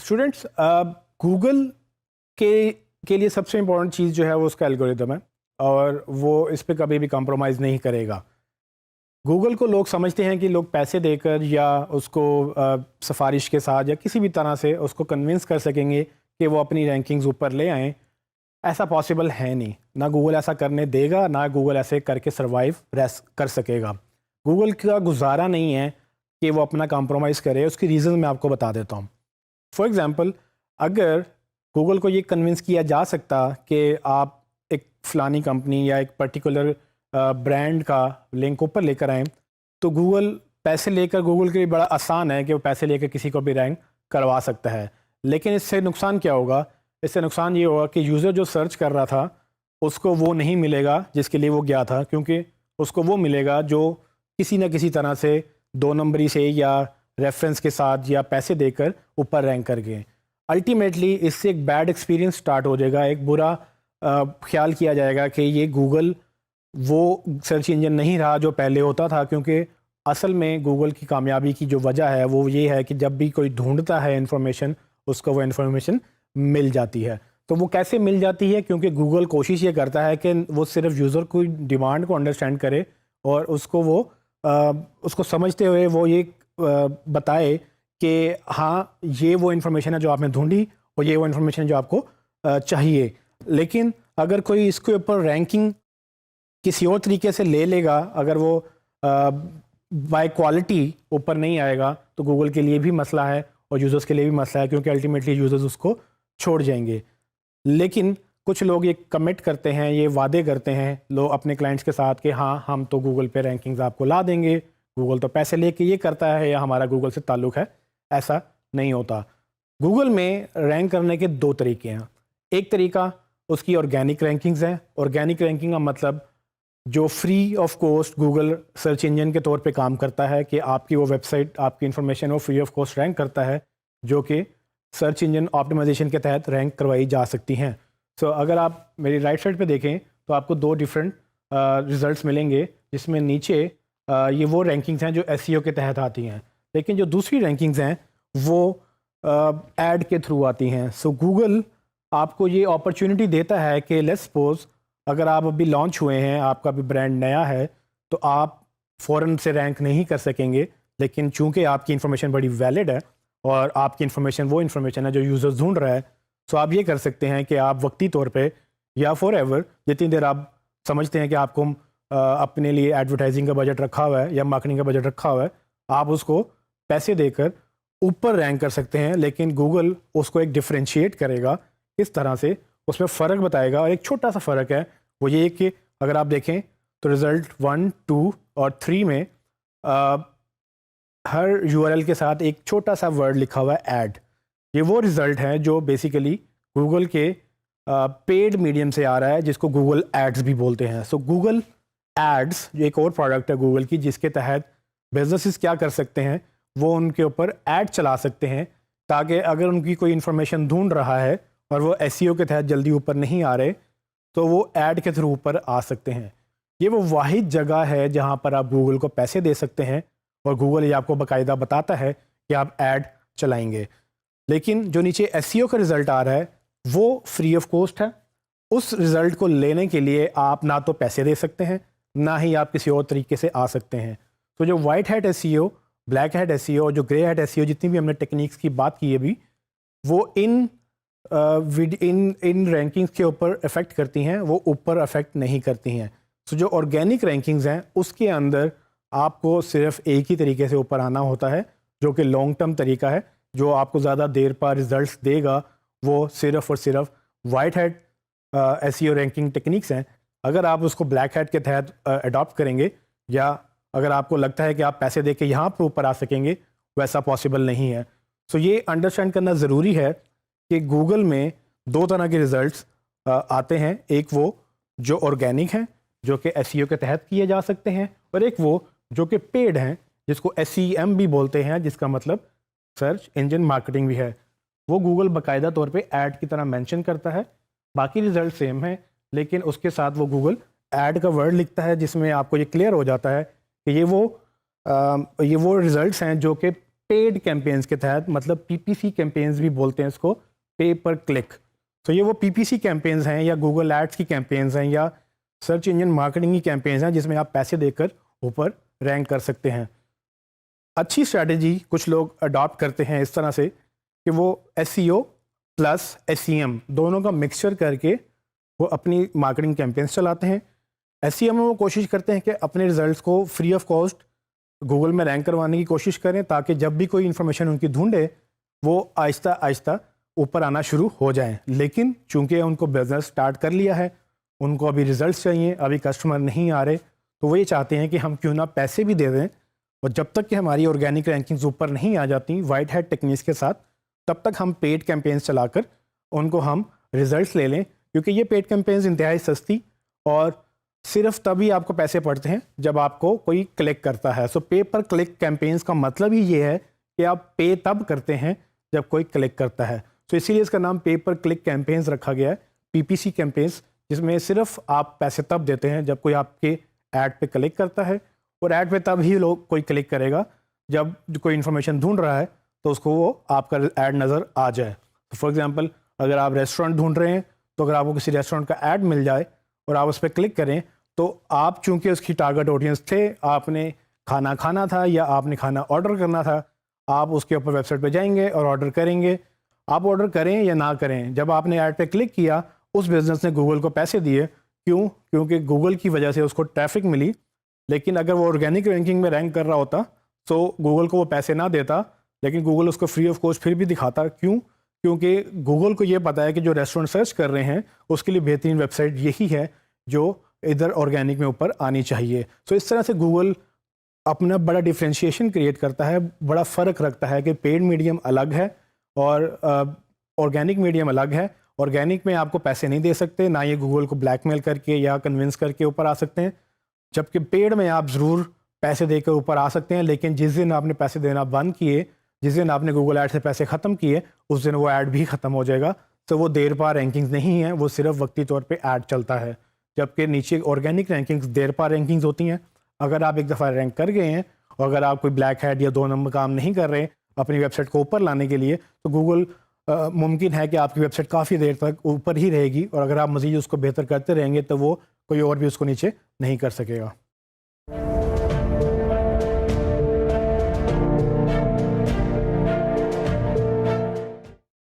Students, Google के लिए सबसे इम्पोर्टेंट चीज़ जो है वो उसका एल्गोरिदम है और वो इस पे कभी भी कॉम्प्रोमाइज़ नहीं करेगा। गूगल को लोग समझते हैं कि लोग पैसे देकर या उसको सिफारिश के साथ या किसी भी तरह से उसको कन्विंस कर सकेंगे कि वो अपनी रैंकिंग्स ऊपर ले आएँ। ऐसा पॉसिबल है नहीं, ना गूगल ऐसा करने देगा, ना गूगल ऐसे करके सर्वाइव कर सकेगा। गूगल का गुजारा नहीं है कि वो अपना कॉम्प्रोमाइज़ करे। उसकी रीज़न मैं आपको बता देता हूँ। फॉर एग्ज़ाम्पल, अगर गूगल को ये कन्विंस किया जा सकता कि आप एक फ़लानी कंपनी या एक पर्टिकुलर ब्रांड का लिंक ऊपर लेकर आएँ, तो गूगल पैसे लेकर, गूगल के लिए बड़ा आसान है कि वो पैसे लेकर किसी को भी रैंक करवा सकता है। लेकिन इससे नुकसान क्या होगा? इससे नुकसान ये होगा कि यूज़र जो सर्च कर रहा था उसको वो नहीं मिलेगा जिसके लिए वो गया था, क्योंकि उसको वो मिलेगा जो किसी न किसी तरह से 2 नंबरी से या रेफरेंस के साथ या पैसे देकर ऊपर रैंक कर गए। अल्टीमेटली इससे एक बैड एक्सपीरियंस स्टार्ट हो जाएगा। एक बुरा ख्याल किया जाएगा कि ये गूगल वो सर्च इंजन नहीं रहा जो पहले होता था, क्योंकि असल में गूगल की कामयाबी की जो वजह है वो ये है कि जब भी कोई ढूंढता है इन्फॉर्मेशन, उसको वो इन्फॉर्मेशन मिल जाती है। तो वो कैसे मिल जाती है? क्योंकि गूगल कोशिश ये करता है कि वो सिर्फ यूज़र की डिमांड को अंडरस्टैंड करे और उसको वो उसको समझते हुए वो ये बताए कि हाँ, ये वो इन्फॉर्मेशन है जो आपने ढूंढी और ये वो इन्फॉर्मेशन है जो आपको चाहिए। लेकिन अगर कोई इसके ऊपर रैंकिंग किसी और तरीके से ले लेगा, अगर वो बाय क्वालिटी ऊपर नहीं आएगा, तो गूगल के लिए भी मसला है और यूज़र्स के लिए भी मसला है, क्योंकि अल्टीमेटली यूज़र्स उसको छोड़ जाएंगे। लेकिन कुछ लोग ये कमिट करते हैं, ये वादे करते हैं लोग अपने क्लाइंट्स के साथ कि हाँ, हम तो गूगल पे रैंकिंग्स आपको ला देंगे, गूगल तो पैसे लेके ये करता है या हमारा गूगल से ताल्लुक़ है। ऐसा नहीं होता। गूगल में रैंक करने के 2 तरीके हैं। एक तरीका उसकी ऑर्गेनिक रैंकिंग्स हैं। ऑर्गेनिक रैंकिंग का मतलब जो free of cost Google search engine के तौर पे काम करता है कि आपकी वो वेबसाइट, आपकी इन्फॉर्मेशन वो फ्री ऑफ कॉस्ट रैंक करता है, जो कि सर्च इंजन ऑप्टिमाइजेशन के तहत रैंक करवाई जा सकती हैं। सो अगर आप मेरी राइट साइड पे देखें तो आपको 2 डिफरेंट रिजल्ट्स मिलेंगे, जिसमें नीचे ये वो रैंकिंग्स हैं जो एसईओ के तहत आती हैं, लेकिन जो दूसरी रैंकिंग्स हैं वो ऐड के थ्रू आती हैं। सो गूगल आपको ये अपॉर्चुनिटी देता है कि लेट्स सपोज अगर आप अभी लॉन्च हुए हैं, आपका भी ब्रांड नया है, तो आप फ़ौरन से रैंक नहीं कर सकेंगे। लेकिन चूंकि आपकी इन्फॉर्मेशन बड़ी वैलिड है और आपकी इन्फॉर्मेशन वो इन्फॉर्मेशन है जो यूज़र्स ढूंढ रहा है, सो आप ये कर सकते हैं कि आप वक्ती तौर पे या फॉर एवर, जितनी देर आप समझते हैं कि आपको अपने लिए एडवर्टाइजिंग का बजट रखा हुआ है या मार्केटिंग का बजट रखा हुआ है, आप उसको पैसे देकर ऊपर रैंक कर सकते हैं। लेकिन गूगल उसको एक डिफरेंशिएट करेगा, इस तरह से उसमें फ़र्क बताएगा। और एक छोटा सा फ़र्क है, वो ये कि अगर आप देखें तो रिज़ल्ट 1, 2 और 3 में हर यूआरएल के साथ एक छोटा सा वर्ड लिखा हुआ है ऐड। ये वो रिज़ल्ट है जो बेसिकली गूगल के पेड मीडियम से आ रहा है, जिसको गूगल एड्स भी बोलते हैं। सो गूगल एड्स जो एक और प्रोडक्ट है गूगल की, जिसके तहत बिजनेसेस क्या कर सकते हैं, वो उनके ऊपर ऐड चला सकते हैं, ताकि अगर उनकी कोई इन्फॉर्मेशन ढूंढ रहा है और वो एसईओ के तहत जल्दी ऊपर नहीं आ रहे, तो वो ऐड के थ्रू ऊपर आ सकते हैं। ये वो वाहिद जगह है जहाँ पर आप गूगल को पैसे दे सकते हैं और गूगल ये आपको बाकायदा बताता है कि आप ऐड चलाएंगे। लेकिन जो नीचे एसईओ का रिज़ल्ट आ रहा है वो फ्री ऑफ कॉस्ट है। उस रिज़ल्ट को लेने के लिए आप ना तो पैसे दे सकते हैं, ना ही आप किसी और तरीके से आ सकते हैं। तो जो white hat SEO, black hat SEO और जो ग्रे हैट एसईओ, जितनी भी हमने टेक्निक्स की बात की है अभी, वो इन रैंकिंग्स के ऊपर इफ़ेक्ट करती हैं, वो ऊपर अफेक्ट नहीं करती हैं। सो जो ऑर्गेनिक रैंकिंग्स हैं उसके अंदर आपको सिर्फ एक ही तरीके से ऊपर आना होता है, जो कि लॉन्ग टर्म तरीका है, जो आपको ज़्यादा देर पर रिजल्ट्स देगा। वो सिर्फ और सिर्फ white hat SEO ranking techniques हैं। अगर आप उसको ब्लैक हैट के तहत अडॉप्ट करेंगे, या अगर आपको लगता है कि आप पैसे दे के यहाँ पर ऊपर आ सकेंगे, वैसा पॉसिबल नहीं है। सो ये अंडरस्टैंड करना ज़रूरी है कि गूगल में 2 तरह के रिज़ल्ट्स आते हैं। एक वो जो ऑर्गेनिक हैं, जो कि एसईओ के तहत किए जा सकते हैं, और एक वो जो कि पेड हैं, जिसको एसईएम भी बोलते हैं, जिसका मतलब सर्च इंजन मार्केटिंग भी है। वो गूगल बाकायदा तौर पे ऐड की तरह मेंशन करता है। बाकी रिज़ल्ट सेम है, लेकिन उसके साथ वो गूगल ऐड का वर्ड लिखता है, जिसमें आपको ये क्लियर हो जाता है कि ये वो रिज़ल्ट्स हैं जो कि پیڈ کیمپینز کے تحت, مطلب پی پی سی کیمپینز بھی بولتے ہیں اس کو, پے پر کلک. تو یہ وہ پی پی سی کیمپینز ہیں یا گوگل ایڈس کی کیمپینز ہیں یا سرچ انجن مارکیٹنگ کی کیمپینز ہیں جس میں آپ پیسے دے کر اوپر رینک کر سکتے ہیں. اچھی اسٹریٹجی کچھ لوگ اڈاپٹ کرتے ہیں اس طرح سے کہ وہ S C O plus S C M دونوں کا مکسچر کر کے وہ اپنی مارکیٹنگ کیمپینز چلاتے ہیں. ایس سی ایم میں وہ کوشش کرتے ہیں کہ اپنے ریزلٹس کو فری آف کاسٹ گوگل میں رینک کروانے کی کوشش کریں تاکہ جب بھی کوئی انفارمیشن ان کی ڈھونڈے وہ آہستہ آہستہ اوپر آنا شروع ہو جائیں. لیکن چونکہ ان کو بزنس سٹارٹ کر لیا ہے, ان کو ابھی ریزلٹس چاہیے, ابھی کسٹمر نہیں آ رہے, تو وہ یہ چاہتے ہیں کہ ہم کیوں نہ پیسے بھی دے دیں اور جب تک کہ ہماری آرگینک رینکنگز اوپر نہیں آ جاتی وائٹ ہیٹ ٹیکنیکس کے ساتھ, تب تک ہم پیڈ کیمپینز چلا کر ان کو ہم ریزلٹس لے لیں. کیونکہ یہ پیڈ کیمپینز انتہائی سستی اور صرف تبھی آپ کو پیسے پڑتے ہیں جب آپ کو کوئی کلک کرتا ہے. سو پے پر کلک کیمپینز کا مطلب ہی یہ ہے کہ آپ پے تب کرتے ہیں جب کوئی کلک کرتا ہے. تو اسی لیے اس کا نام پے پر کلک کیمپینز رکھا گیا ہے, پی پی سی کیمپینز, جس میں صرف آپ پیسے تب دیتے ہیں جب کوئی آپ کے ایڈ پہ کلک کرتا ہے, اور ایڈ پہ تب ہی لوگ کوئی کلک کرے گا جب کوئی انفارمیشن ڈھونڈ رہا ہے تو اس کو وہ آپ کا ایڈ نظر آ جائے. فار ایگزامپل اگر آپ ریسٹورینٹ ڈھونڈ رہے ہیں تو اگر آپ کو کسی ریسٹورینٹ کا ایڈ مل جائے اور آپ اس پہ کلک کریں تو آپ چونکہ اس کی ٹارگٹ آڈینس تھے, آپ نے کھانا کھانا تھا یا آپ نے کھانا آرڈر کرنا تھا, آپ اس کے اوپر ویب سائٹ پہ جائیں گے اور آرڈر کریں گے. آپ آرڈر کریں یا نہ کریں, جب آپ نے ایڈ پہ کلک کیا اس بزنس نے گوگل کو پیسے دیے. کیوں؟ کیونکہ گوگل کی وجہ سے اس کو ٹریفک ملی. لیکن اگر وہ آرگینک رینکنگ میں رینک کر رہا ہوتا تو گوگل کو وہ پیسے نہ دیتا, لیکن گوگل اس کو فری آف کاسٹ پھر بھی دکھاتا. کیوں؟ کیونکہ گوگل کو یہ پتا ہے کہ جو ریسٹورینٹ سرچ کر رہے ہیں اس کے لیے بہترین ویب سائٹ یہی ہے جو ادھر آرگینک میں اوپر آنی چاہیے. سو اس طرح سے گوگل اپنا بڑا ڈیفرینشیشن کریٹ کرتا ہے, بڑا فرق رکھتا ہے کہ پیڈ میڈیم الگ ہے اور آرگینک میڈیم الگ ہے. آرگینک میں آپ کو پیسے نہیں دے سکتے, نہ یہ گوگل کو بلیک میل کر کے یا کنونس کر کے اوپر آ سکتے ہیں, جبکہ پیڈ میں آپ ضرور پیسے دے کر اوپر آ سکتے ہیں. لیکن جس دن آپ نے پیسے دینا بند کیے, جس دن آپ نے گوگل ایڈ سے پیسے ختم کیے, اس دن وہ ایڈ بھی ختم ہو جائے گا. تو وہ دیر پا رینکنگز نہیں ہیں, وہ صرف وقتی طور پہ ایڈ چلتا ہے. جبکہ نیچے آرگینک رینکنگز دیر پا رینکنگز ہوتی ہیں. اگر آپ ایک دفعہ رینک کر گئے ہیں اور اگر آپ کوئی بلیک ہیڈ یا 2 نمبر کام نہیں کر رہے اپنی ویب سائٹ کو اوپر لانے کے لیے, تو گوگل ممکن ہے کہ آپ کی ویب سائٹ کافی دیر تک اوپر ہی رہے گی, اور اگر آپ مزید اس کو بہتر کرتے رہیں گے تو وہ کوئی اور بھی اس کو نیچے نہیں کر سکے گا.